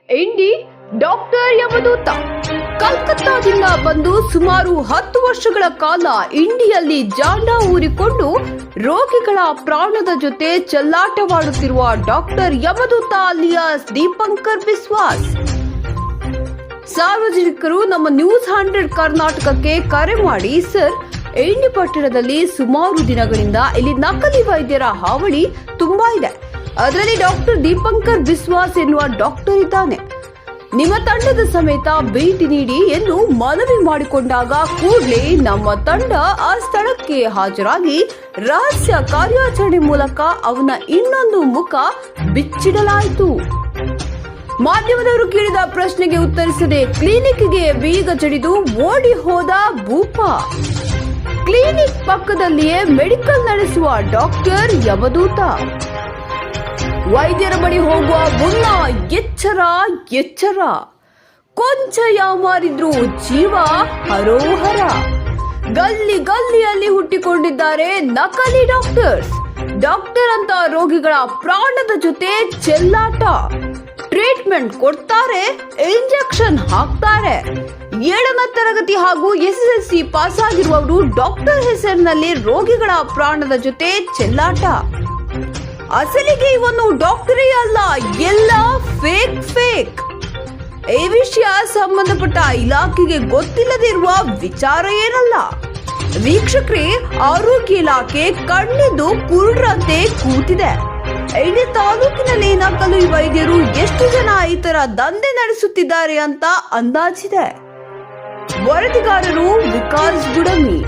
ಇಂಡಿ doctor Yamaduta ಕಲ್ಕತ್ತಾದಿಂದ ಬಂದು ಸುಮಾರು 10 ವರ್ಷಗಳ ಕಾಲ ಇಂಡಿಯಲ್ಲಿ ಜಾಂಡ ಊರಿಕೊಂಡು ರೋಗಿಗಳ ಪ್ರಾಣದ ಜೊತೆ ಚೆಲ್ಲಾಟವಾಡುತ್ತಿರುವ ಡಾಕ್ಟರ್ ಯಮದೂತ ಅಲಿಯಾಸ್ ದೀಪಂಕರ್ ಬಿಸ್ವಾಸ್. ಸಾರ್ವಜನಿಕರು ನಮ್ಮ ನ್ಯೂಸ್ 100 ಕರ್ನಾಟಕಕ್ಕೆ ಕರೆ ಮಾಡಿ, ಸರ್, ಇಂಡಿ ಪಟ್ಟಣದಲ್ಲಿ ಸುಮಾರು ದಿನಗಳಿಂದ ಇಲ್ಲಿ ನಕಲಿ ವೈದ್ಯರ ಹಾವಳಿ ತುಂಬಾ ಇದೆ. ಅದರಲ್ಲಿ ಡಾಕ್ಟರ್ ದೀಪಂಕರ್ ಬಿಸ್ವಾಸ್ ಎನ್ನುವ ಡಾಕ್ಟರ್ ಇದ್ದಾನೆ. ನಿಮ್ಮ ತಂಡದ ಸಮೇತ ಭೇಟಿ ನೀಡಿ ಎಂದು ಮನವಿ ಮಾಡಿಕೊಂಡಾಗ ಕೂಡಲೇ ನಮ್ಮ ತಂಡ ಆ ಸ್ಥಳಕ್ಕೆ ಹಾಜರಾಗಿ ರಹಸ್ಯ ಕಾರ್ಯಾಚರಣೆ ಮೂಲಕ ಅವನ ಇನ್ನೊಂದು ಮುಖ ಬಿಚ್ಚಿಡಲಾಯಿತು. ಮಾಧ್ಯಮದವರು ಕೇಳಿದ ಪ್ರಶ್ನೆಗೆ ಉತ್ತರಿಸದೆ ಕ್ಲಿನಿಕ್ಗೆ ಬೀಗ ಜಡಿದು ಓಡಿ ಹೋದ ಭೂಪ. ಕ್ಲಿನಿಕ್ ಪಕ್ಕದಲ್ಲಿಯೇ ಮೆಡಿಕಲ್ ನಡೆಸುವ ಡಾಕ್ಟರ್ ಯಮದೂತ. ವೈದ್ಯರ ಬಳಿ ಹೋಗುವ ಮುನ್ನ ಎಚ್ಚರ ಎಚ್ಚರ, ಕೊಂಚ ಯಾಮಾರಿದ್ರು ಜೀವ ಹರೋಹರ. ಗಲ್ಲಿ ಗಲ್ಲಿಯಲ್ಲಿ ಹುಟ್ಟಿಕೊಂಡಿದ್ದಾರೆ ನಕಲಿ ಡಾಕ್ಟರ್ಸ್. ಡಾಕ್ಟರ್ ಅಂತ ರೋಗಿಗಳ ಪ್ರಾಣದ ಜೊತೆ ಚೆಲ್ಲಾಟ. ಟ್ರೀಟ್ಮೆಂಟ್ ಕೊಡ್ತಾರೆ, ಇಂಜೆಕ್ಷನ್ ಹಾಕ್ತಾರೆ. 7ನೇ ತರಗತಿ ಹಾಗೂ SSLC ಪಾಸ್ ಆಗಿರುವವರು ಡಾಕ್ಟರ್ ಹೆಸರಿನಲ್ಲಿ ರೋಗಿಗಳ ಪ್ರಾಣದ ಜೊತೆ ಚೆಲ್ಲಾಟ. ಅಸಲಿಗೆ ಇವನು ಡಾಕ್ಟರೇ ಅಲ್ಲ, ಎಲ್ಲ ಫೇಕ್. ಈ ವಿಷಯ ಸಂಬಂಧಪಟ್ಟ ಇಲಾಖೆಗೆ ಗೊತ್ತಿಲ್ಲದಿರುವ ವಿಚಾರ ಏನಲ್ಲ. ವೀಕ್ಷಕರೇ, ಆರೋಗ್ಯ ಇಲಾಖೆ ಕಣ್ಣಿದ್ದು ಕುರುಡ್ರಂತೆ ಕೂತಿದೆ. ಇಂಡಿ ತಾಲೂಕಿನಲ್ಲಿ ನಕಲಿ ವೈದ್ಯರು ಎಷ್ಟು ಜನ ಈ ತರ ದಂಧೆ ನಡೆಸುತ್ತಿದ್ದಾರೆ ಅಂತ ಅಂದಾಜಿದೆ. ವರದಿಗಾರರು ವಿಕಾಸ್ ಗುಡಮಿ.